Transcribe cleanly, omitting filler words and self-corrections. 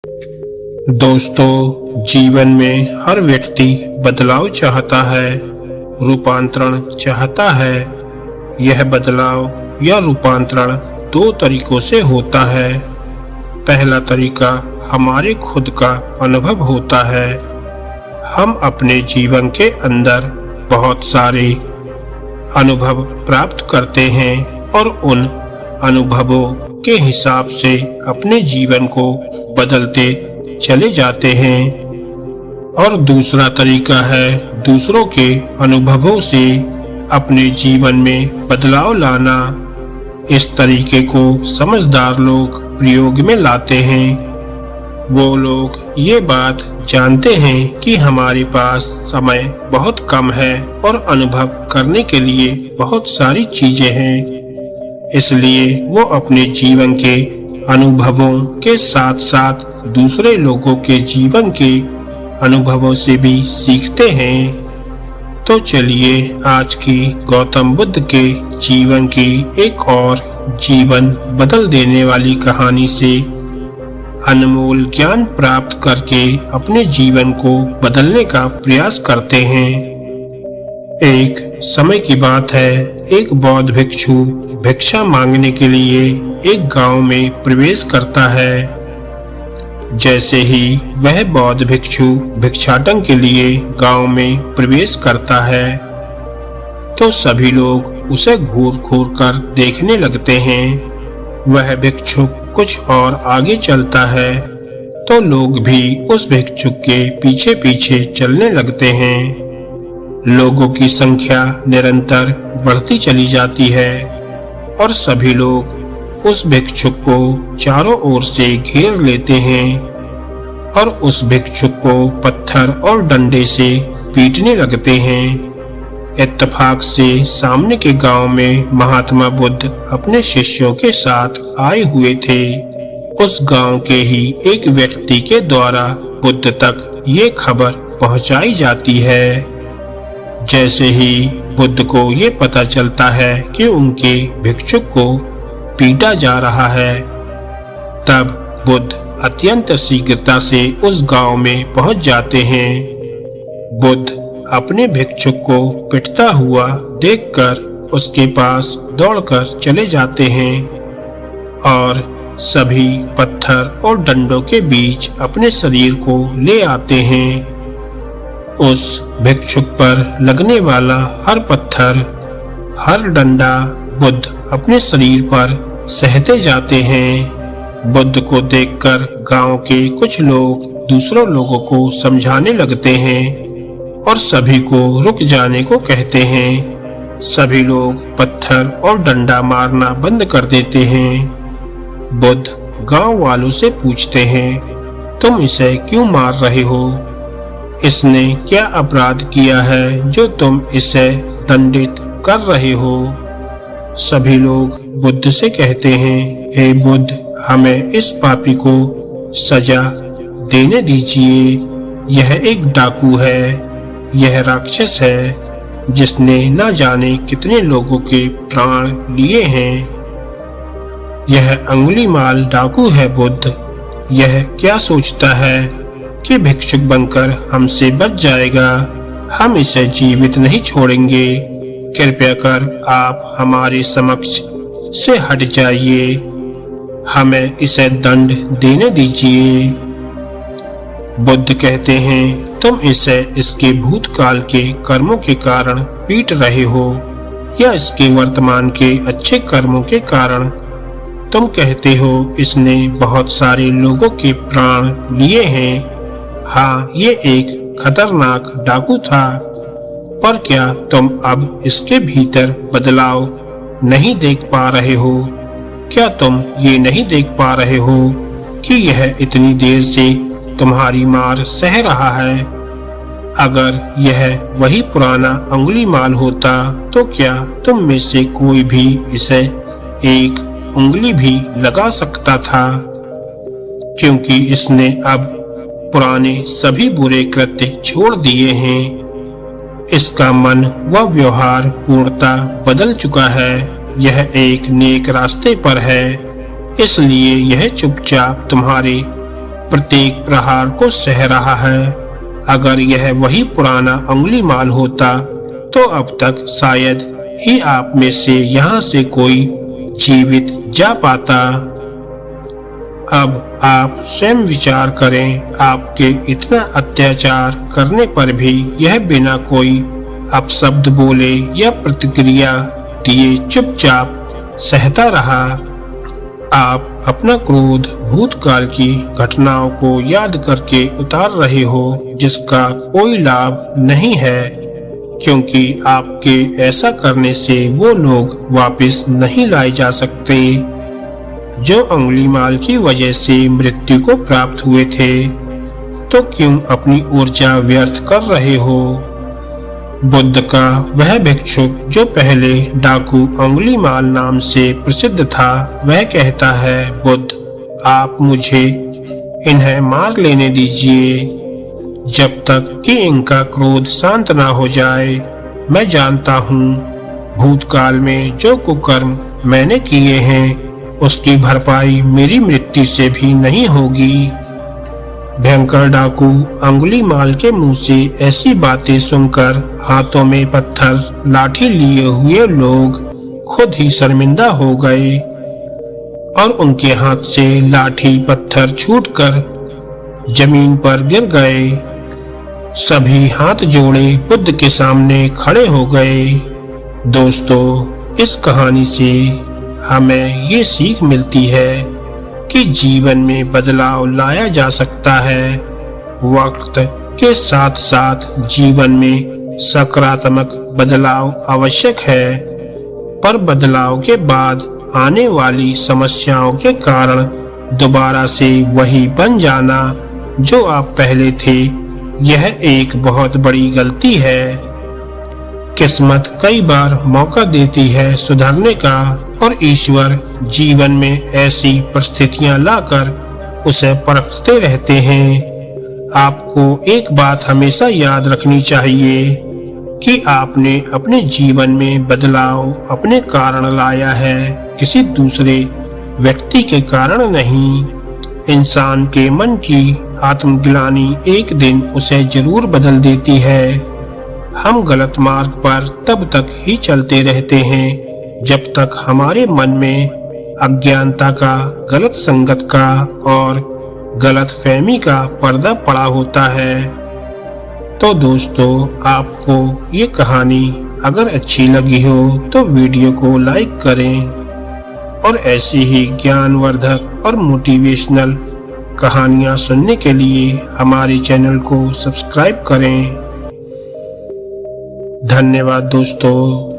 दोस्तों, जीवन में हर व्यक्ति बदलाव चाहता है, रूपांतरण चाहता है। यह बदलाव या रूपांतरण दो तरीकों से होता है। पहला तरीका हमारे खुद का अनुभव होता है। हम अपने जीवन के अंदर बहुत सारे अनुभव प्राप्त करते हैं और उन अनुभवों के हिसाब से अपने जीवन को बदलते चले जाते हैं। और दूसरा तरीका है दूसरों के अनुभवों से अपने जीवन में बदलाव लाना। इस तरीके को समझदार लोग प्रयोग में लाते हैं। वो लोग ये बात जानते हैं कि हमारे पास समय बहुत कम है और अनुभव करने के लिए बहुत सारी चीजें हैं। इसलिए वो अपने जीवन के अनुभवों के साथ साथ दूसरे लोगों के जीवन के अनुभवों से भी सीखते हैं। तो चलिए आज की गौतम बुद्ध के जीवन की एक और जीवन बदल देने वाली कहानी से अनमोल ज्ञान प्राप्त करके अपने जीवन को बदलने का प्रयास करते हैं। एक समय की बात है, एक बौद्ध भिक्षु भिक्षा मांगने के लिए एक गांव में प्रवेश करता है। जैसे ही वह बौद्ध भिक्षु भिक्षाटन के लिए गांव में प्रवेश करता है तो सभी लोग उसे घूर घूर कर देखने लगते हैं। वह भिक्षुक कुछ और आगे चलता है तो लोग भी उस भिक्षुक के पीछे पीछे चलने लगते हैं। लोगों की संख्या निरंतर बढ़ती चली जाती है और सभी लोग उस भिक्षुक को चारों ओर से घेर लेते हैं और उस भिक्षुक को पत्थर और डंडे से पीटने लगते हैं। इत्तेफाक से सामने के गांव में महात्मा बुद्ध अपने शिष्यों के साथ आए हुए थे। उस गांव के ही एक व्यक्ति के द्वारा बुद्ध तक ये खबर पहुंचाई जाती है। जैसे ही बुद्ध को ये पता चलता है कि उनके भिक्षुक को पीटा जा रहा है, तब बुद्ध अत्यंत शीघ्रता से उस गांव में पहुंच जाते हैं। बुद्ध अपने भिक्षुक को पिटता हुआ देखकर उसके पास दौड़कर चले जाते हैं और सभी पत्थर और डंडों के बीच अपने शरीर को ले आते हैं। उस भिक्षुक पर लगने वाला हर पत्थर, हर डंडा बुद्ध अपने शरीर पर सहते जाते हैं। बुद्ध को देखकर गांव के कुछ लोग दूसरों लोगों को समझाने लगते हैं और सभी को रुक जाने को कहते हैं। सभी लोग पत्थर और डंडा मारना बंद कर देते हैं। बुद्ध गांव वालों से पूछते हैं, तुम इसे क्यों मार रहे हो? इसने क्या अपराध किया है जो तुम इसे दंडित कर रहे हो? सभी लोग बुद्ध से कहते हैं, हे बुद्ध, हमें इस पापी को सजा देने दीजिए। यह एक डाकू है, यह राक्षस है जिसने न जाने कितने लोगों के प्राण लिए हैं। यह अंगुलीमाल डाकू है बुद्ध। यह क्या सोचता है कि भिक्षुक बनकर हमसे बच जाएगा? हम इसे जीवित नहीं छोड़ेंगे। कृपया कर आप हमारे समक्ष से हट जाइए। हमें इसे दंड देने दीजिए। बुद्ध कहते हैं, तुम इसे इसके भूतकाल के कर्मों के कारण पीट रहे हो या इसके वर्तमान के अच्छे कर्मों के कारण? तुम कहते हो इसने बहुत सारे लोगों के प्राण लिए हैं। हाँ, ये एक खतरनाक डाकू था, पर क्या तुम अब इसके भीतर बदलाव नहीं देख पा रहे हो? क्या तुम ये नहीं देख पा रहे हो कि यह इतनी देर से तुम्हारी मार सह रहा है? अगर यह वही पुराना अंगुलीमाल होता तो क्या तुम में से कोई भी इसे एक उंगली भी लगा सकता था? क्योंकि इसने अब पुराने सभी बुरे कृत्य छोड़ दिए हैं। इसका मन व व्यवहार पूर्णतः बदल चुका है। यह एक नेक रास्ते पर है, इसलिए यह चुपचाप तुम्हारे प्रत्येक प्रहार को सह रहा है। अगर यह वही पुराना अंगुलीमाल होता तो अब तक शायद ही आप में से यहाँ से कोई जीवित जा पाता। अब आप स्वयं विचार करें, आपके इतना अत्याचार करने पर भी यह बिना कोई अपशब्द बोले या प्रतिक्रिया दिए चुपचाप सहता रहा। आप अपना क्रोध भूतकाल की घटनाओं को याद करके उतार रहे हो, जिसका कोई लाभ नहीं है, क्योंकि आपके ऐसा करने से वो लोग वापस नहीं लाए जा सकते जो अंगुलीमाल की वजह से मृत्यु को प्राप्त हुए थे। तो क्यों अपनी ऊर्जा व्यर्थ कर रहे हो? बुद्ध का वह भिक्षुक जो पहले डाकू अंगुलीमाल नाम से प्रसिद्ध था, वह कहता है, बुद्ध आप मुझे इन्हें मार लेने दीजिए जब तक कि इनका क्रोध शांत ना हो जाए। मैं जानता हूँ भूतकाल में जो कुकर्म मैंने किए हैं उसकी भरपाई मेरी मृत्यु से भी नहीं होगी। भयंकर डाकू अंगुलीमाल के मुंह से ऐसी बातें सुनकर हाथों में पत्थर लाठी लिए हुए लोग खुद ही शर्मिंदा हो गए और उनके हाथ से लाठी पत्थर छूटकर जमीन पर गिर गए। सभी हाथ जोड़े बुद्ध के सामने खड़े हो गए। दोस्तों, इस कहानी से हमें ये सीख मिलती है कि जीवन में बदलाव लाया जा सकता है। वक्त के साथ साथ जीवन में सकारात्मक बदलाव आवश्यक है, पर बदलाव के बाद आने वाली समस्याओं के कारण दोबारा से वही बन जाना जो आप पहले थे, यह एक बहुत बड़ी गलती है। किस्मत कई बार मौका देती है सुधरने का और ईश्वर जीवन में ऐसी परिस्थितियां लाकर उसे परखते रहते हैं। आपको एक बात हमेशा याद रखनी चाहिए कि आपने अपने जीवन में बदलाव अपने कारण लाया है, किसी दूसरे व्यक्ति के कारण नहीं। इंसान के मन की आत्मग्लानि एक दिन उसे जरूर बदल देती है। हम गलत मार्ग पर तब तक ही चलते रहते हैं जब तक हमारे मन में अज्ञानता का, गलत संगत का और गलत फहमी का पर्दा पड़ा होता है। तो दोस्तों, आपको ये कहानी अगर अच्छी लगी हो तो वीडियो को लाइक करें और ऐसी ही ज्ञानवर्धक और मोटिवेशनल कहानियाँ सुनने के लिए हमारे चैनल को सब्सक्राइब करें। धन्यवाद दोस्तों।